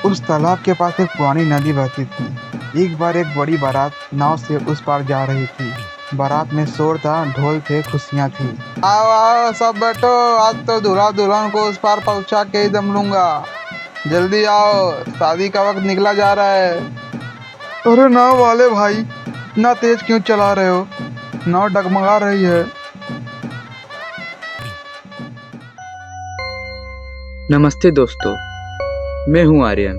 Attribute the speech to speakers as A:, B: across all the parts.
A: उस तालाब के पास एक पुरानी नदी बहती थी। एक बार एक बड़ी बारात नाव से उस पार जा रही थी। बारात में शोर था, ढोल थे, खुशियां थी। आओ आओ सब बैठो, आज तो दूल्हा दुल्हन को उस पार पहुंचा के ही दम लूंगा। जल्दी आओ, शादी का वक्त निकला जा रहा है। अरे नाव वाले भाई, इतना तेज क्यों चला रहे हो? नाव डगमगा रही है।
B: नमस्ते दोस्तों, मैं हूं आर्यन।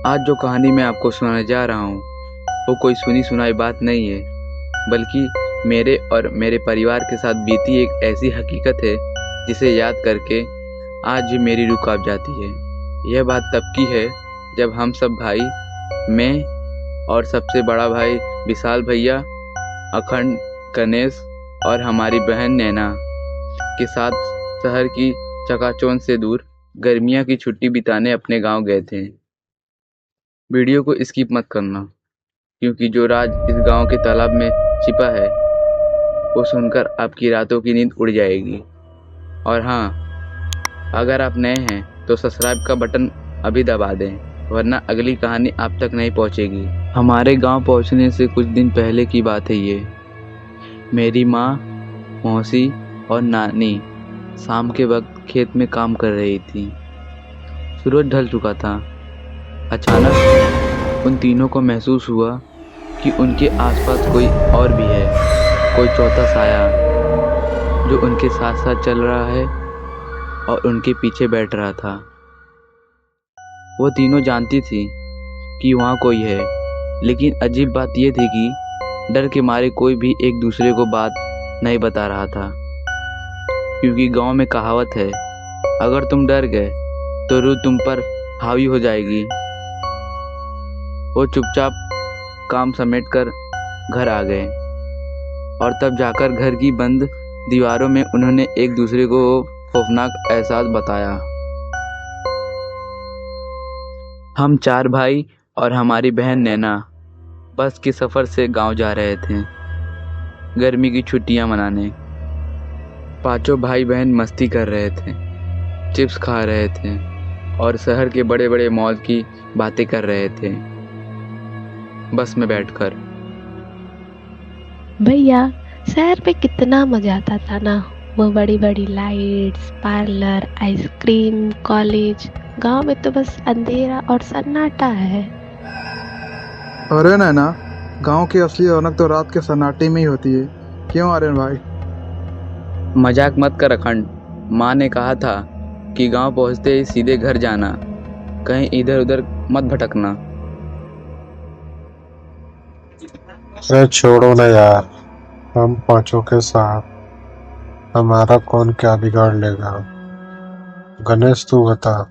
B: आज जो कहानी मैं आपको सुनाने जा रहा हूं वो कोई सुनी सुनाई बात नहीं है, बल्कि मेरे और मेरे परिवार के साथ बीती एक ऐसी हकीकत है जिसे याद करके आज भी मेरी रूह कांप जाती है। यह बात तब की है जब हम सब भाई, मैं और सबसे बड़ा भाई विशाल भैया, अखंड, गणेश और हमारी बहन नैना के साथ शहर की चकाचौंध से दूर गर्मियाँ की छुट्टी बिताने अपने गांव गए थे। वीडियो को स्किप मत करना, क्योंकि जो राज इस गांव के तालाब में छिपा है वो सुनकर आपकी रातों की नींद उड़ जाएगी। और हाँ, अगर आप नए हैं तो सब्सक्राइब का बटन अभी दबा दें, वरना अगली कहानी आप तक नहीं पहुंचेगी। हमारे गांव पहुंचने से कुछ दिन पहले की बात है ये। मेरी माँ, मौसी और नानी शाम के वक्त खेत में काम कर रही थी। सूरज ढल चुका था। अचानक उन तीनों को महसूस हुआ कि उनके आसपास कोई और भी है, कोई चौथा साया जो उनके साथ साथ चल रहा है और उनके पीछे बैठ रहा था। वो तीनों जानती थी कि वहाँ कोई है, लेकिन अजीब बात यह थी कि डर के मारे कोई भी एक दूसरे को बात नहीं बता रहा था, क्योंकि गांव में कहावत है, अगर तुम डर गए तो रूह तुम पर हावी हो जाएगी। वो चुपचाप काम समेटकर घर आ गए और तब जाकर घर की बंद दीवारों में उन्होंने एक दूसरे को खौफनाक एहसास बताया। हम 4 भाई और हमारी बहन नैना बस के सफ़र से गांव जा रहे थे गर्मी की छुट्टियां मनाने। पांचों भाई बहन मस्ती कर रहे थे, चिप्स खा रहे थे और शहर के बड़े बड़े मॉल की बातें कर रहे थे बस में बैठकर।
C: भैया, शहर में कितना मजा आता था ना। वो बड़ी बड़ी लाइट्स, पार्लर, आइसक्रीम, कॉलेज। गांव में तो बस अंधेरा और सन्नाटा है।
A: अरे नैना, गांव की असली रौनक तो रात के सन्नाटे में ही होती है। क्यों आर्यन भाई?
B: मजाक मत कर अखंड। माँ ने कहा था कि गांव पहुंचते ही सीधे घर जाना, कहीं इधर उधर मत भटकना।
D: अरे छोड़ो ना यार, हम पांचों के साथ हमारा कौन क्या बिगाड़ लेगा। गणेश तू बता,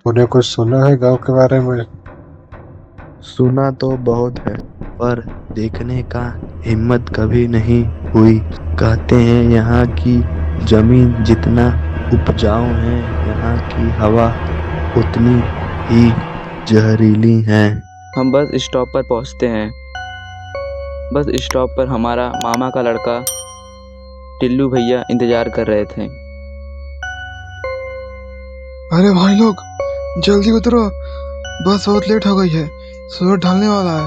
D: तूने कुछ सुना है गांव के बारे में?
E: सुना तो बहुत है, पर देखने का हिम्मत कभी नहीं हुई। कहते हैं यहाँ की जमीन जितना उपजाऊ है, यहाँ की हवा उतनी ही जहरीली है।
B: हम बस स्टॉप पर पहुंचते हैं। बस स्टॉप पर हमारा मामा का लड़का टिल्लू भैया इंतजार कर रहे थे।
A: अरे भाई लोग, जल्दी उतरो, बस बहुत लेट हो गई है, सूरज ढलने वाला है।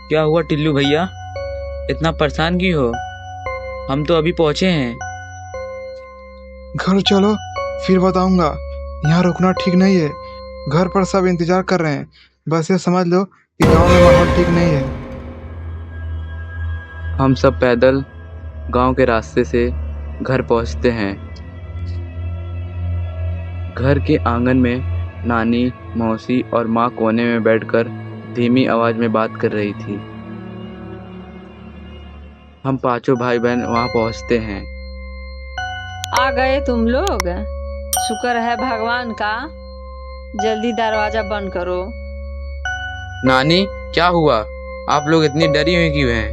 B: क्या हुआ टिल्लू भैया, इतना परेशान क्यों हो? हम तो अभी पहुंचे हैं।
A: घर चलो, फिर बताऊंगा। यहाँ रुकना ठीक नहीं है। घर पर सब इंतजार कर रहे हैं। बस ये समझ लो कि गांव में माहौल ठीक नहीं है।
B: हम सब पैदल गांव के रास्ते से घर पहुंचते हैं। घर के आंगन में नानी, मौसी और माँ कोने में बैठकर धीमी आवाज में बात कर रही थी। हम पांचों भाई बहन वहां पहुंचते हैं।
F: आ गए तुम लोग, शुक्र है भगवान का। जल्दी दरवाजा बंद करो।
B: नानी, क्या हुआ? आप लोग इतनी डरी हुई क्यों हैं?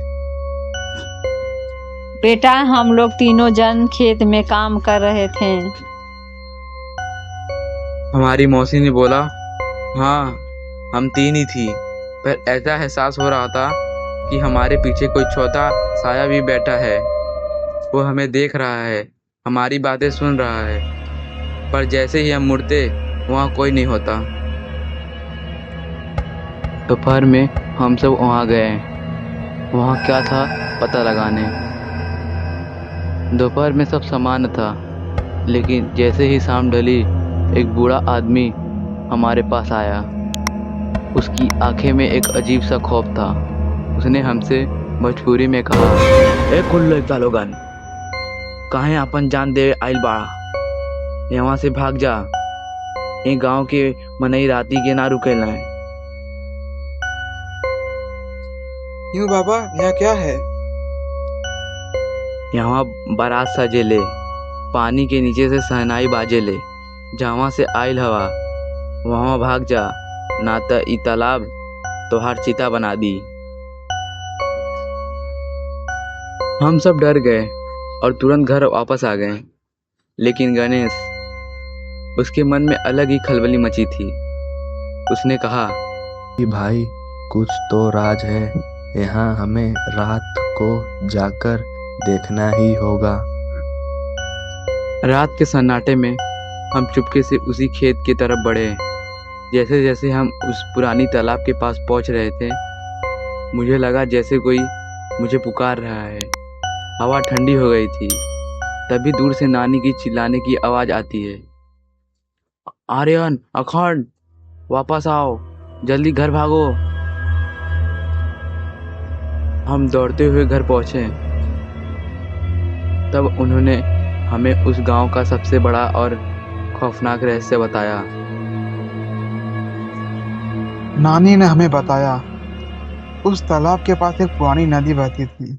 F: बेटा, हम लोग तीनों जन खेत में काम कर रहे थे।
B: हमारी मौसी ने बोला, हाँ हम 3 ही थी, पर ऐसा एहसास हो रहा था कि हमारे पीछे कोई चौथा साया भी बैठा है। वो हमें देख रहा है, हमारी बातें सुन रहा है, पर जैसे ही हम मुड़ते वहाँ कोई नहीं होता। दोपहर में हम सब वहाँ गए, वहाँ क्या था पता लगाने। दोपहर में सब सामान्य था, लेकिन जैसे ही शाम ढली एक बूढ़ा आदमी हमारे पास आया। उसकी आंखें में एक अजीब सा खौफ था। उसने हमसे भोजपुरी में कहा, ए कुल्ले तालोगन, काहे अपन जान दे आइल बाड़ा, यहाँ से भाग जा। ए गांव के मनई राती के ना रुकेला है।
A: क्यों बाबा, यहाँ क्या है?
B: यहाँ बारात सजेले, पानी के नीचे से सहनाई बाजेले। जहाँ से आइल हवा वहाँ भाग जा, ना त ई तालाब तोहार चिता बना दी। हम सब डर गए और तुरंत घर वापस आ गए। लेकिन गणेश, उसके मन में अलग ही खलबली मची थी। उसने कहा
E: कि भाई कुछ तो राज है, यहाँ हमें रात को जाकर देखना ही होगा।
B: रात के सन्नाटे में हम चुपके से उसी खेत की तरफ बढ़े। जैसे जैसे हम उस पुरानी तालाब के पास पहुंच रहे थे, मुझे लगा जैसे कोई मुझे पुकार रहा है। हवा ठंडी हो गई थी। तभी दूर से नानी की चिल्लाने की आवाज आती है, आर्यन, अखंड, वापस आओ, जल्दी घर भागो। हम दौड़ते हुए घर पहुंचे। तब उन्होंने हमें उस गांव का सबसे बड़ा और खौफनाक रहस्य बताया।
A: नानी ने हमें बताया, उस तालाब के पास एक पुरानी नदी बहती थी।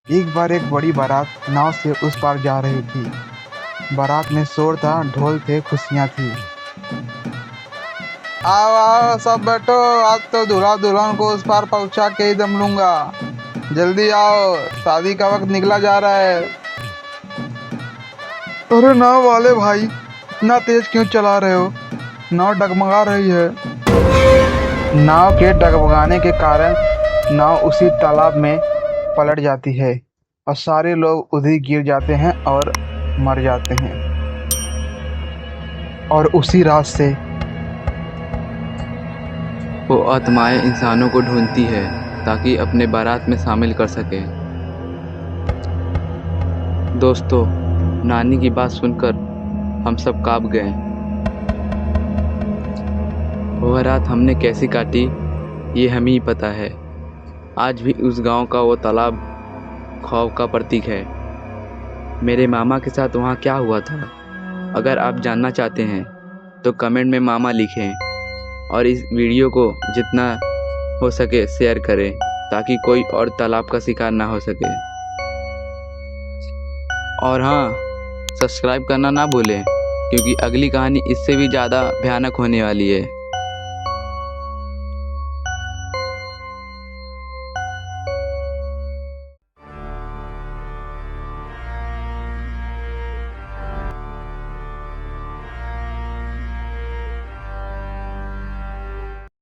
A: एक बार एक बड़ी बारात नाव से उस पार जा रही थी। बारात में शोर था, ढोल थे, खुशियाँ थी। आओ आओ सब बैठो, आज तो दूल्हा दुल्हन को उस पार पहुंचा के ही दम लूंगा। जल्दी आओ, शादी का वक्त निकला जा रहा है। अरे नाव वाले भाई, इतना तेज क्यों चला रहे हो? नाव डगमगा रही है। नाव के डगमगाने के कारण नाव उसी तालाब में पलट जाती है और सारे लोग उधर गिर जाते हैं और मर जाते हैं। और उसी रात से
B: वो आत्माएं इंसानों को ढूंढती है ताकि अपने बारात में शामिल कर सके। दोस्तों, नानी की बात सुनकर हम सब कांप गए। वह रात हमने कैसी काटी ये हमें ही पता है। आज भी उस गांव का वो तालाब खौफ का प्रतीक है। मेरे मामा के साथ वहाँ क्या हुआ था, अगर आप जानना चाहते हैं तो कमेंट में मामा लिखें और इस वीडियो को जितना हो सके शेयर करें ताकि कोई और तालाब का शिकार ना हो सके। और हाँ, सब्सक्राइब करना ना भूलें क्योंकि अगली कहानी इससे भी ज़्यादा भयानक होने वाली है।